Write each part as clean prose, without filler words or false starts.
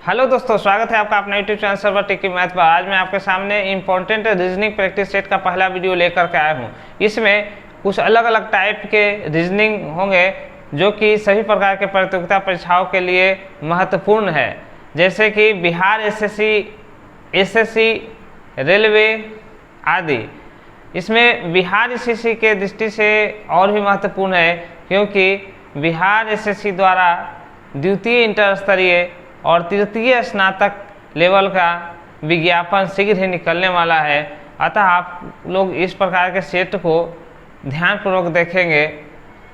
Hello दोस्तों, स्वागत है आपका अपना यूट्यूब चैनल सर्वर टेकी मैथ पर। आज मैं आपके सामने इंपॉर्टेंट रीजनिंग प्रैक्टिस सेट का पहला वीडियो लेकर के आया हूँ। इसमें कुछ अलग अलग टाइप के रीजनिंग होंगे जो कि सभी प्रकार के प्रतियोगिता परीक्षाओं के लिए महत्वपूर्ण है, जैसे कि बिहार एसएससी, रेलवे आदि। इसमें बिहार एसएससी के दृष्टि से और भी महत्वपूर्ण है, क्योंकि बिहार एसएससी द्वारा द्वितीय इंटर स्तरीय और तृतीय स्नातक लेवल का विज्ञापन शीघ्र ही निकलने वाला है। अतः आप लोग इस प्रकार के सेट को ध्यानपूर्वक देखेंगे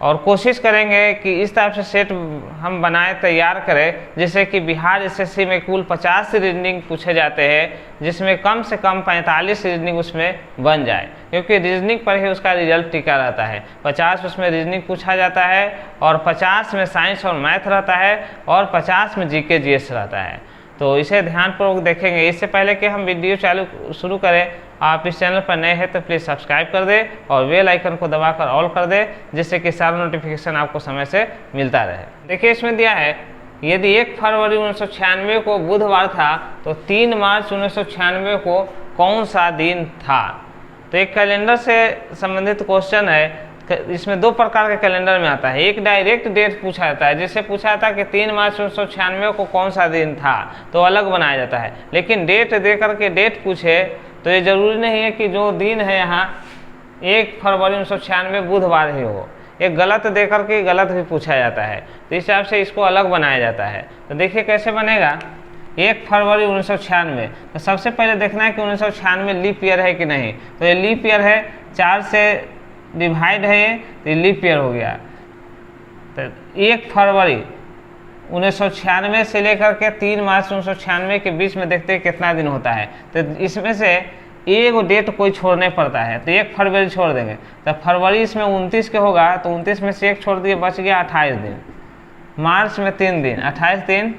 और कोशिश करेंगे कि इस टाइप से सेट हम बनाए, तैयार करें, जैसे कि बिहार एसएससी में कुल 50 रीजनिंग पूछे जाते हैं, जिसमें कम से कम 45 रीजनिंग उसमें बन जाए, क्योंकि रीजनिंग पर ही उसका रिजल्ट टिका रहता है। 50 उसमें रीजनिंग पूछा जाता है और 50 में साइंस और मैथ रहता है और 50 में जीके जीएस रहता है। तो इसे ध्यानपूर्वक देखेंगे। इससे पहले कि हम वीडियो शुरू करें, आप इस चैनल पर नए हैं तो प्लीज़ सब्सक्राइब कर दें और बेल आइकन को दबाकर ऑल कर दें, जिससे कि सारा नोटिफिकेशन आपको समय से मिलता रहे। देखिए, इसमें दिया है, यदि 1 फरवरी 1996 को बुधवार था तो 3 मार्च 1996 को कौन सा दिन था। तो एक कैलेंडर से संबंधित क्वेश्चन है। इसमें 2 प्रकार के कैलेंडर में आता है। एक डायरेक्ट डेट पूछा जाता है, जैसे पूछा था कि 3 मार्च 1996 को कौन सा दिन था, तो अलग बनाया जाता है। लेकिन डेट दे करके डेट पूछे तो ये जरूरी नहीं है कि जो दिन है यहाँ 1 फरवरी 1996 बुधवार ही हो। एक गलत दे करके गलत भी पूछा जाता है, तो इस हिसाब से इसको अलग बनाया जाता है। तो देखिए कैसे बनेगा। 1 फरवरी 1996, तो सबसे पहले देखना है कि 1996 लीप ईयर है कि नहीं। तो ये लीप ईयर है, 4 से डिवाइड है ये, तो लीप ईयर हो गया। तो 1 फरवरी 1996 से लेकर के 3 मार्च 1996 के बीच में देखते हैं कितना दिन होता है। तो इसमें से एक डेट कोई छोड़ने पड़ता है, तो 1 फरवरी छोड़ देंगे। तो फरवरी इसमें 29 के होगा, तो 29 में से 1 छोड़ दिए, बच गया 28 दिन। मार्च में 3 दिन, 28 दिन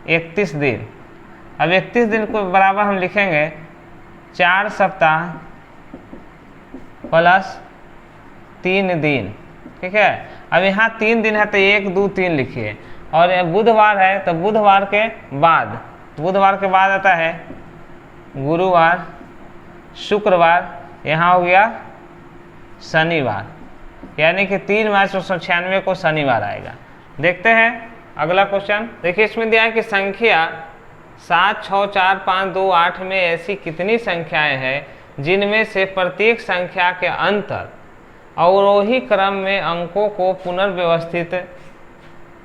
31 दिन। अब 31 दिन को बराबर हम लिखेंगे 4 सप्ताह प्लस 3 दिन, ठीक है। अब यहाँ 3 दिन है तो 1, 2, 3 लिखिए। और बुधवार है तो बुधवार के बाद आता है गुरुवार, शुक्रवार, यहाँ हो गया शनिवार, यानी कि 3 मार्च 1996 को शनिवार आएगा। देखते हैं अगला क्वेश्चन। देखिए, इसमें दिया है कि संख्या 7, 6, 4, 5, 2, 8 में ऐसी कितनी संख्याएं हैं जिनमें से प्रत्येक संख्या के अंतर अवरोही क्रम में अंकों को पुनर्व्यवस्थित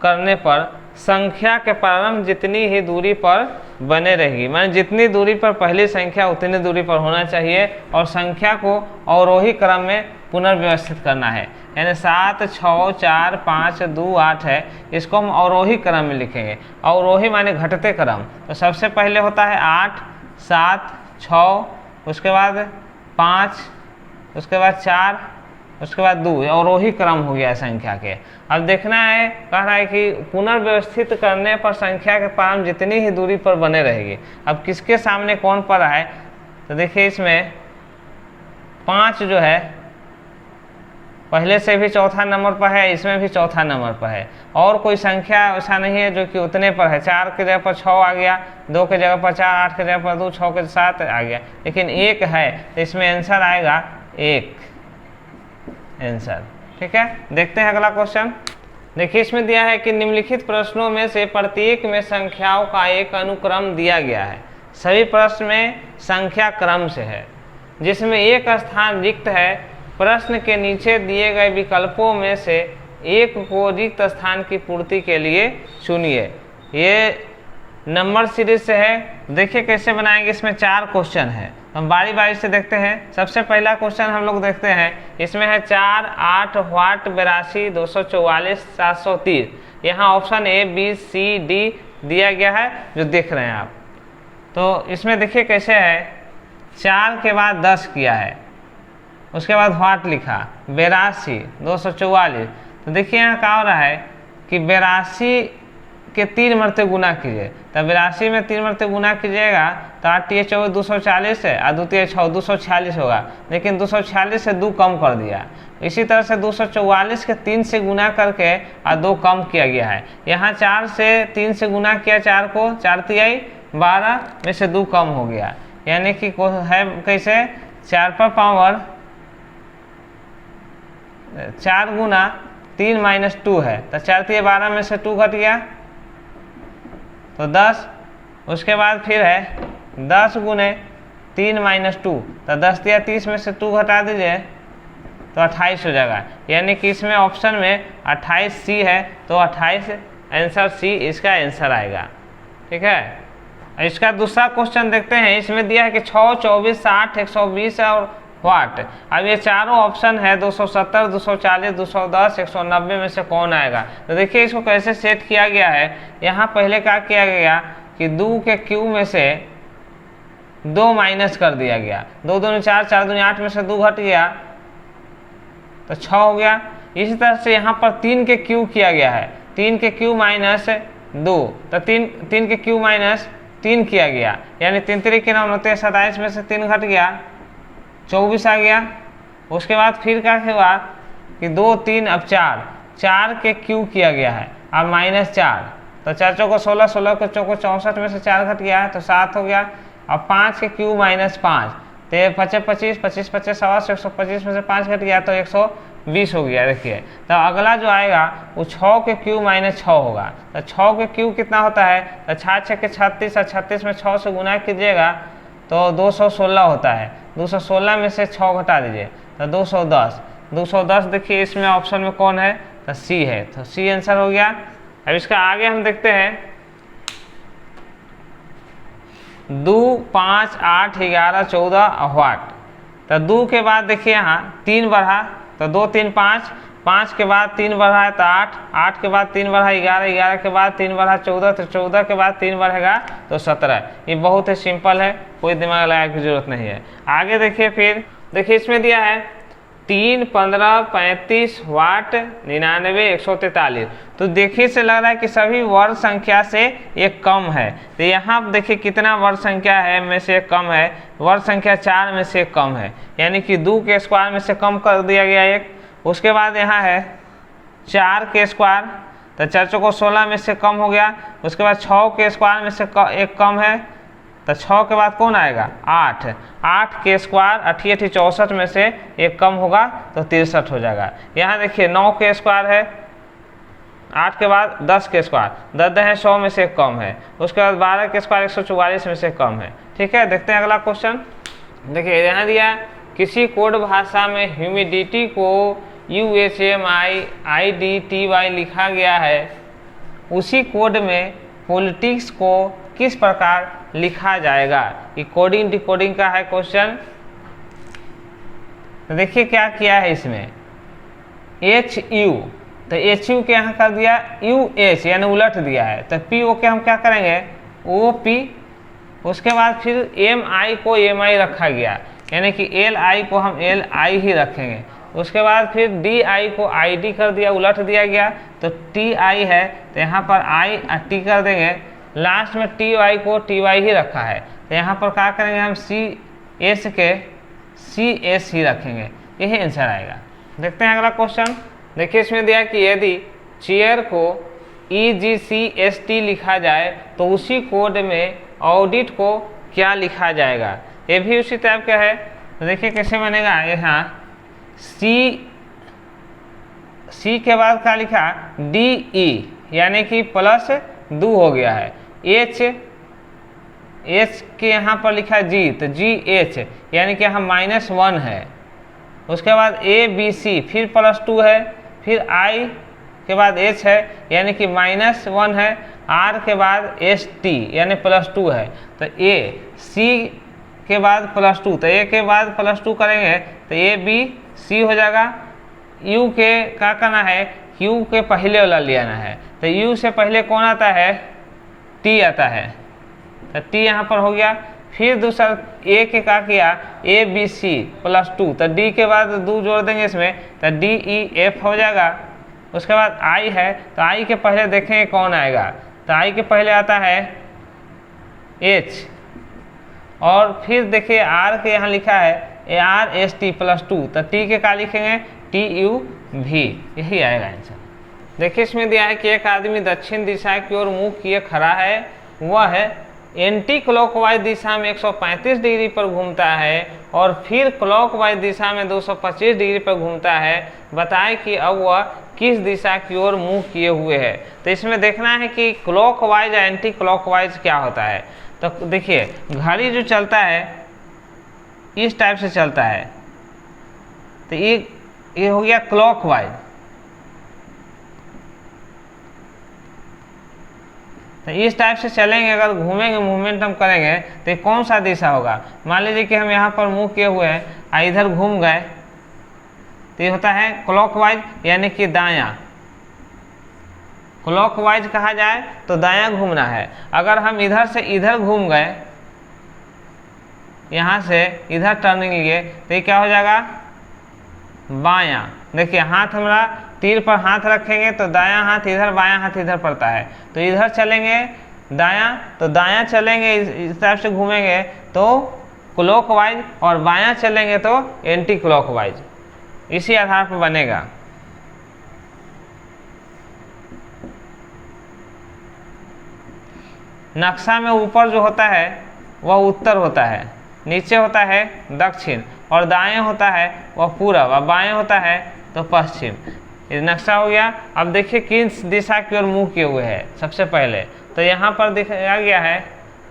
करने पर संख्या के प्रारंभ जितनी ही दूरी पर बने रहेगी। माने जितनी दूरी पर पहली संख्या उतनी दूरी पर होना चाहिए, और संख्या को अवरोही क्रम में पुनर्व्यवस्थित करना है। यानी 7, 6, 4, 5, 2, 8 है, इसको हम अवरोही क्रम में लिखेंगे। अवरोही माने घटते क्रम। तो सबसे पहले होता है 8, 7, 6, उसके बाद 5, उसके बाद 4, उसके बाद 2, अवरोही क्रम हो गया संख्या के। अब देखना है, कह रहा है कि पुनर्व्यवस्थित करने पर संख्या के प्रारंभ जितनी ही दूरी पर बने रहेगी। अब किसके सामने कौन पड़ा है, तो देखिए इसमें 5 जो है पहले से भी चौथा नंबर पर है, इसमें भी चौथा नंबर पर है। और कोई संख्या ऐसा नहीं है जो कि उतने पर है। 4 के जगह पर 6 आ गया, 2 के जगह पर 4, 8 के जगह पर 2, 6 के 7 आ गया, लेकिन 1 है, तो इसमें आंसर आएगा 1 आंसर, ठीक है। देखते हैं अगला क्वेश्चन। देखिए, इसमें दिया है कि निम्नलिखित प्रश्नों में से प्रत्येक में संख्याओं का एक अनुक्रम दिया गया है। सभी प्रश्न में संख्या क्रम से है, जिसमें एक स्थान रिक्त है। प्रश्न के नीचे दिए गए विकल्पों में से एक को रिक्त स्थान की पूर्ति के लिए चुनिए। ये नंबर सीरीज से है। देखिए कैसे बनाएंगे। इसमें 4 क्वेश्चन है, हम बारी बारी से देखते हैं। सबसे पहला क्वेश्चन हम लोग देखते हैं, इसमें है 4, 8, वाट 82, 244, 730। यहाँ option A, B, C, D दिया गया है, जो देख रहे हैं आप। तो इसमें देखिए कैसे है, 4 के बाद 10 किया है, उसके बाद वाट लिखा 82, 244। तो देखिए यहाँ क्या हो रहा है कि 82 के 3 मरते गुना कीजिए, तो 82 में 3 मरते गुना कीजिएगा तो 8 × 4 240 है और 2 × 6 246 होगा, लेकिन 246 से 2 कम कर दिया। इसी तरह से 244 के 3 से गुना करके और 2 कम किया गया है। यहाँ 4 से 3 से गुना किया, 4 को 4 × 12 में से 2 कम हो गया, यानी कि है कैसे 4 पर पावर 4 गुना 3 - 2 है, तो 4 × 12 में से 2 घट गया तो 10। उसके बाद फिर है 10 गुने 3 - 2, तो 10 × 30 में से 2 घटा दीजिए तो 28 हो जाएगा, यानी कि इसमें ऑप्शन में 28 सी है, तो 28 आंसर सी इसका आंसर आएगा। ठीक है, इसका दूसरा क्वेश्चन देखते हैं। इसमें दिया है कि 6, 24, 60, 120 और वाट। अब ये चारों ऑप्शन है 270, 240, 210, 190 में से कौन आएगा। तो देखिए इसको कैसे सेट किया गया है। यहाँ पहले क्या किया गया कि 2 के क्यू में से 2 माइनस कर दिया गया, 2 दूनी 4, 4 दूनी 8 में से 2 घट गया तो 6 हो गया। इसी तरह से यहाँ पर 3 के क्यू किया गया है, 3 के क्यू माइनस 2, तो 3 के क्यू माइनस 3 किया गया, यानी 3 × 3 = 9, 27 में से 3 घट गया 24 आ गया। उसके बाद फिर क्या हुआ कि 2, 3 अब 4 के क्यू किया गया है, अब -4, तो 4 चौको 16, 16 को चौको 64 में से 4 घट गया है तो 7 हो गया। अब 5 के क्यू -5, तो 25, 25, 25, 125 में से 5 घट गया तो 120 हो गया। देखिए तो अगला जो आएगा वो 6 के क्यू -6 होगा, तो 6 के क्यू कितना होता है, तो 6 × 6 = 36 और 36 में 6 से गुना कीजिएगा तो 216 होता है। 216 में से 6 घटा दीजिए तो 210। 210 देखिए इसमें ऑप्शन में कौन है, तो सी है, तो सी आंसर हो गया। अब इसका आगे हम देखते हैं 2, 5, 8, 11, 14 वाट। तो 2 के बाद देखिए यहाँ 3 बढ़ा तो 2, 3, 5, 5 के बाद 3 बढ़ा है तो 8, 8 के बाद 3 बढ़ा 11, 11 के बाद 3 बढ़ा 14, तो 14 के बाद 3 बढ़ेगा तो 17। ये बहुत ही सिंपल है, कोई दिमाग लगाने की जरूरत नहीं है। आगे देखिए फिर देखिए इसमें दिया है 3, 15, 35 वाट 99, 143। तो देखिए से लग रहा है कि सभी वर्ग संख्या से एक कम है। तो यहाँ देखिए कितना वर्ग संख्या है में से एक कम है, वर्ग संख्या 4 में से एक कम है, यानी कि 2 के स्क्वायर में से कम कर दिया गया एक। उसके बाद यहाँ है 4 के स्क्वायर, तो 4 चौको 16 में से कम हो गया। उसके बाद 6 के स्क्वायर में से एक कम है, तो 6 के बाद कौन आएगा 8, 8 के स्क्वायर 8 × 64 में से एक कम होगा तो 63 हो जाएगा। यहाँ देखिए 9 के स्क्वायर है, 8 के बाद 10 के स्क्वायर, 10 है 100 में से एक कम है। उसके बाद 12 के स्क्वायर 144 में से कम है। ठीक है, देखते हैं अगला क्वेश्चन। देखिए यहाँ दिया किसी कोड भाषा में ह्यूमिडिटी को UHMIDTY लिखा गया है, उसी कोड में पॉलिटिक्स को किस प्रकार लिखा जाएगा। ये कोडिंग डिकोडिंग का है क्वेश्चन। तो देखिए क्या किया है इसमें HU, तो HU के यहाँ कर दिया UH यानी उलट दिया है, तो PO के हम क्या करेंगे OP। उसके बाद फिर MI को MI रखा गया, यानी कि LI को हम LI ही रखेंगे। उसके बाद फिर DI को ID कर दिया, उलट दिया गया तो TI है, तो यहाँ पर I और T कर देंगे। लास्ट में TY को TY ही रखा है, तो यहाँ पर क्या करेंगे हम CS के CS ही रखेंगे, यही आंसर आएगा। देखते हैं अगला क्वेश्चन। देखिए इसमें दिया कि यदि चेयर को EGCST लिखा जाए तो उसी कोड में ऑडिट को क्या लिखा जाएगा। ये भी उसी टाइप का है, तो देखिए कैसे बनेगा। यहाँ C के बाद क्या लिखा DE यानी कि +2 हो गया है। H के यहाँ पर लिखा G, तो GH यानी कि यहाँ -1 है। उसके बाद ABC फिर +2 है, फिर I के बाद H है यानी कि -1 है, R के बाद ST यानी +2 है, तो C के बाद +2, तो A के बाद +2 करेंगे तो ABC हो जाएगा। U के क्या करना है, Q के पहले वाला लेना है, तो U से पहले कौन आता है T आता है, तो T यहाँ पर हो गया। फिर दूसरा A के क्या किया ABC +2, तो D के बाद 2 जोड़ देंगे इसमें तो DEF हो जाएगा। उसके बाद I है, तो I के पहले देखेंगे कौन आएगा, तो आई के पहले आता है एच, और फिर देखिए आर के यहाँ लिखा है आर एस टी प्लस 2, तो टी के का लिखेंगे टी यू भी, यही आएगा आंसर। देखिए इसमें दिया है कि एक आदमी दक्षिण दिशा की ओर मुंह किए खड़ा है, वह है एंटी क्लॉकवाइज दिशा में 135 डिग्री पर घूमता है और फिर क्लॉकवाइज दिशा में 225 डिग्री पर घूमता है, बताएं कि अब वह किस दिशा की ओर मुंह किए हुए है। तो इसमें देखना है कि क्लॉकवाइज या एंटी क्लॉकवाइज क्या होता है। तो देखिए घड़ी जो चलता है इस टाइप से चलता है, तो ये हो गया क्लॉकवाइज। तो इस टाइप से चलेंगे, अगर घूमेंगे मूवमेंट हम करेंगे तो कौन सा दिशा होगा। मान लीजिए कि हम यहाँ पर मुंह किए हुए हैं, इधर घूम गए, तो ये होता है क्लॉकवाइज यानी कि दायां। क्लॉकवाइज कहा जाए तो दायां घूमना है। अगर हम इधर से इधर घूम गए, यहाँ से इधर टर्निंग लिए, तो ये क्या हो जाएगा बायां। देखिए हाथ हमारा तीर पर हाथ रखेंगे तो दायां हाथ इधर, बायां हाथ इधर पड़ता है, तो इधर चलेंगे दायां, तो दायां चलेंगे इस टाइप से घूमेंगे तो क्लॉकवाइज, और बायां चलेंगे तो एंटी क्लॉकवाइज, इसी आधार पर बनेगा। नक्शा में ऊपर जो होता है वह उत्तर होता है, नीचे होता है दक्षिण, और दाएं होता है वह पूरब, और बाएं होता है तो पश्चिम। ये नक्शा हो गया। अब देखिए किस दिशा की ओर मुंह किए हुए है। सबसे पहले तो यहाँ पर दिखाया गया है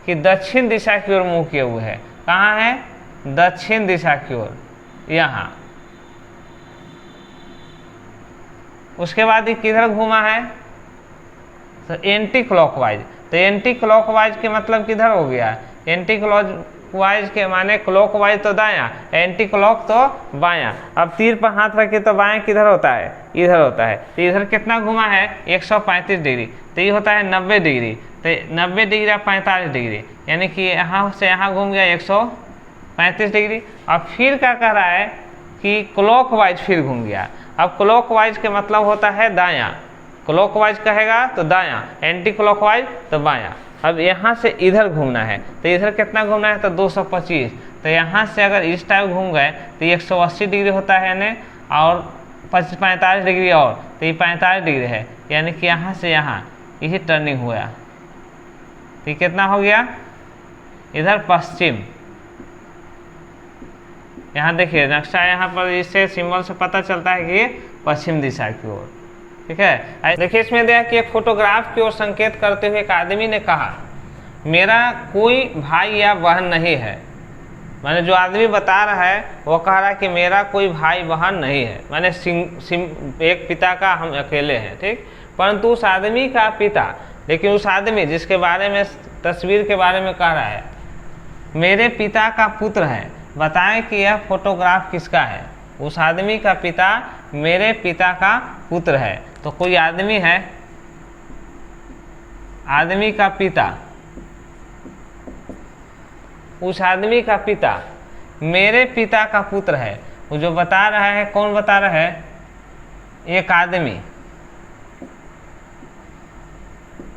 कि दक्षिण दिशा की ओर मुंह किए हुए है। कहाँ है? दक्षिण दिशा की ओर, यहाँ। उसके बाद ये किधर घूमा है? तो एंटी क्लॉकवाइज। तो एंटी क्लॉकवाइज के मतलब किधर हो गया? एंटी क्लॉकवाइज के माने क्लॉकवाइज तो दायां, एंटी क्लॉक तो बायां। अब तीर पर हाथ रखे तो बायां किधर होता है? इधर होता है। तो इधर कितना घुमा है? 135 डिग्री। तो ये होता है 90 डिग्री। तो 90 डिग्री और 45 डिग्री, यानी कि यहाँ से यहाँ घूम गया 135 डिग्री। अब फिर क्या कह रहा है कि क्लॉकवाइज फिर घूम गया। अब क्लॉकवाइज के मतलब होता है दायां। क्लॉकवाइज कहेगा तो दायां, एंटी क्लॉकवाइज तो बायां। अब यहाँ से इधर घूमना है, तो इधर कितना घूमना है? तो 225। तो यहाँ से अगर इस टाइप घूम गए तो 180 डिग्री होता है, यानी और 45 डिग्री, और तो ये 45 डिग्री है, यानी कि यहाँ से यहाँ यही टर्निंग हुआ। तो कितना हो गया? इधर पश्चिम। यहाँ देखिए नक्शा, यहाँ पर इससे सिंबल से पता चलता है कि ये पश्चिम दिशा की ओर। ठीक है। देखिए इसमें दिया कि एक फोटोग्राफ की ओर संकेत करते हुए एक आदमी ने कहा, मेरा कोई भाई या बहन नहीं है। माने जो आदमी बता रहा है वो कह रहा है कि मेरा कोई भाई बहन नहीं है, माने एक पिता का हम अकेले हैं। ठीक। परंतु उस आदमी का पिता, लेकिन उस आदमी जिसके बारे में तस्वीर के बारे में कह रहा है मेरे पिता का पुत्र है, बताएं कि यह फोटोग्राफ किसका है। उस आदमी का पिता मेरे पिता का पुत्र है। तो कोई आदमी है, आदमी का पिता, उस आदमी का पिता मेरे पिता का पुत्र है। वो जो बता रहा है, कौन बता रहा है? एक आदमी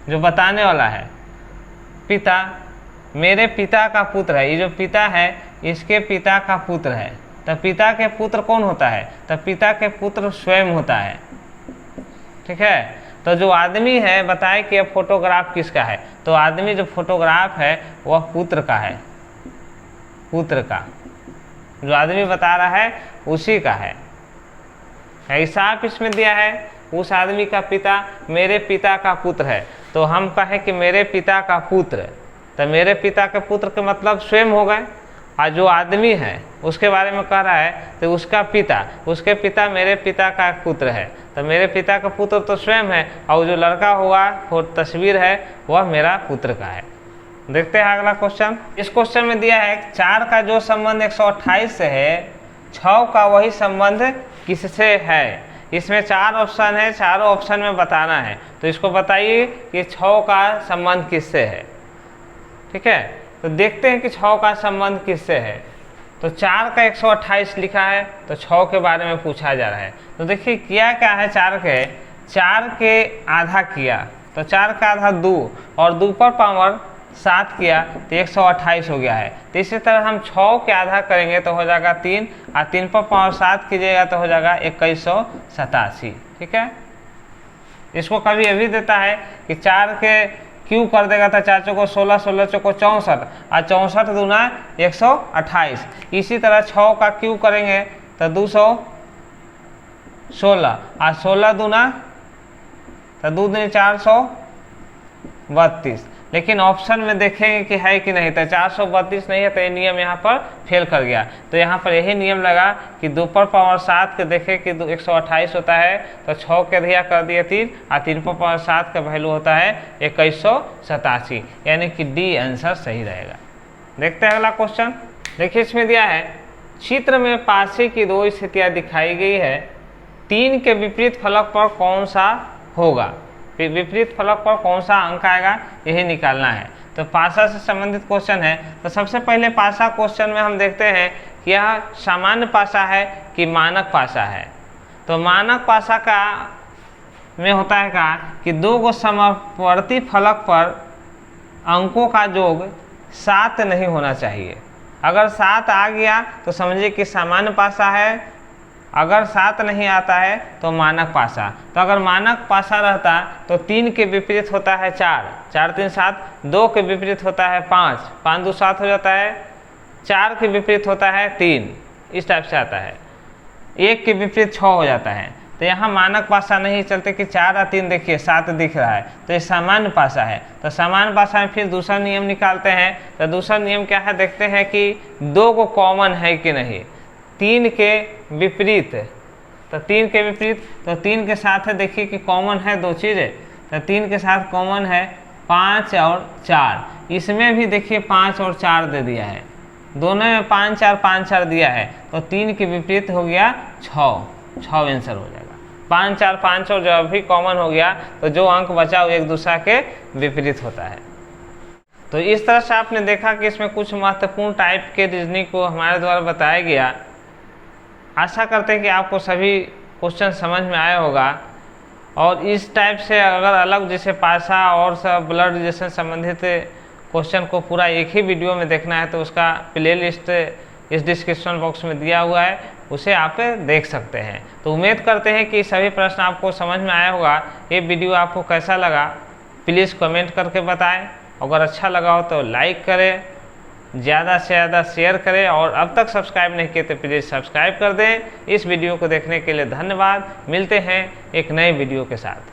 जो बताने वाला है, पिता मेरे पिता का पुत्र है। ये जो पिता है इसके पिता का पुत्र है। तो पिता के पुत्र कौन होता है? तो पिता के पुत्र स्वयं होता है। ठीक है। तो जो आदमी है बताए कि यह फोटोग्राफ किसका है। तो आदमी जो फोटोग्राफ है वह पुत्र का है, पुत्र का। जो आदमी बता रहा है उसी का है। हिसाब इसमें दिया है, उस आदमी का पिता मेरे पिता का पुत्र है। तो हम कहें कि मेरे पिता का पुत्र, तो मेरे पिता के पुत्र के मतलब स्वयं हो गए। और जो आदमी है उसके बारे में कह रहा है तो उसका पिता, उसके पिता मेरे पिता का पुत्र है। तो मेरे पिता का पुत्र तो स्वयं है, और जो लड़का हुआ वो तस्वीर है वह मेरा पुत्र का है। देखते हैं अगला क्वेश्चन। इस क्वेश्चन में दिया है 4 का जो संबंध 128 से है, 6 का वही संबंध किससे है। इसमें 4 ऑप्शन है, चारों ऑप्शन में बताना है। तो इसको बताइए कि 6 का संबंध किससे है। ठीक है। तो देखते हैं कि 6 का संबंध किससे है। तो 4 का 128 लिखा है, तो 6 के बारे में पूछा जा रहा है। तो देखिए किया क्या है, 4 के आधा किया, तो 4 का आधा 2 और 2 पर पावर 7 किया तो 128 हो गया है। तो इसी तरह हम 6 के आधा करेंगे तो हो जाएगा 3 और 3 पर पावर 7 कीजिएगा तो हो जाएगा 2187। ठीक है, इसको कभी ये भी देता है कि 4 के क्यू कर देगा तो 4 चौको 16, 16 चौको 64 और 64 दूना 128। इसी तरह 6 का क्यू करेंगे तो 216 और 16 दूना तो 2 दूनी 432। लेकिन ऑप्शन में देखेंगे कि है कि नहीं, तो 432 नहीं है तो ये नियम यहाँ पर फेल कर गया। तो यहाँ पर यही नियम लगा कि 2 पर पावर 7 के देखे कि 128 होता है तो 6 के अधिया कर दिए 3 और 3 पर पावर 7 का वैल्यू होता है 2187, यानी कि डी आंसर सही रहेगा। देखते हैं अगला क्वेश्चन। देखिए इसमें दिया है चित्र में पासे की 2 स्थितियाँ दिखाई गई है, 3 के विपरीत फलक पर कौन सा होगा, विपरीत फलक पर कौन सा अंक आएगा यही निकालना है। तो पासा से संबंधित क्वेश्चन है। तो सबसे पहले पासा क्वेश्चन में हम देखते हैं कि यह सामान्य पासा है कि मानक पासा है। तो मानक पासा का में होता है का कि 2 गो समवर्ती फलक पर अंकों का योग 7 नहीं होना चाहिए। अगर 7 आ गया तो समझिए कि सामान्य पासा है, अगर 7 नहीं आता है तो मानक पासा। तो अगर मानक पासा रहता तो 3 के विपरीत होता है 4, 4 3 7, 2 के विपरीत होता है 5, 5 2 7 हो जाता है, 4 के विपरीत होता है 3, इस टाइप से आता है, 1 के विपरीत 6 हो जाता है। तो यहाँ मानक पासा नहीं चलते कि 4 और 3 देखिए 7 दिख रहा है, तो ये सामान्य पासा है। तो सामान्य पासा में फिर दूसरा नियम निकालते हैं। तो दूसरा नियम क्या है, देखते हैं कि 2 को कॉमन है कि नहीं। 3 के विपरीत, तो 3 के विपरीत तो 3 के साथ है, देखिए कि कॉमन है 2 चीज़ें। तो 3 के साथ कॉमन है 5 और 4, इसमें भी देखिए 5 और 4 दे दिया है, दोनों में 5 4 5 4 दिया है। तो 3 के विपरीत हो गया 6 आंसर हो जाएगा। 5 4 5 और जब भी कॉमन हो गया तो जो अंक बचा वो एक दूसरा के विपरीत होता है। तो इस तरह से आपने देखा कि इसमें कुछ महत्वपूर्ण टाइप के रीजनिंग को हमारे द्वारा बताया गया। आशा करते हैं कि आपको सभी क्वेश्चन समझ में आया होगा। और इस टाइप से अगर अलग जैसे पासा और सब ब्लड रिलेशन संबंधित क्वेश्चन को पूरा एक ही वीडियो में देखना है तो उसका प्लेलिस्ट इस डिस्क्रिप्शन बॉक्स में दिया हुआ है, उसे आप देख सकते हैं। तो उम्मीद करते हैं कि सभी प्रश्न आपको समझ में आया होगा। ये वीडियो आपको कैसा लगा प्लीज़ कमेंट करके बताएं। अगर अच्छा लगा हो तो लाइक करें, ज़्यादा से ज़्यादा शेयर करें और अब तक सब्सक्राइब नहीं किए तो प्लीज़ सब्सक्राइब कर दें। इस वीडियो को देखने के लिए धन्यवाद। मिलते हैं एक नए वीडियो के साथ।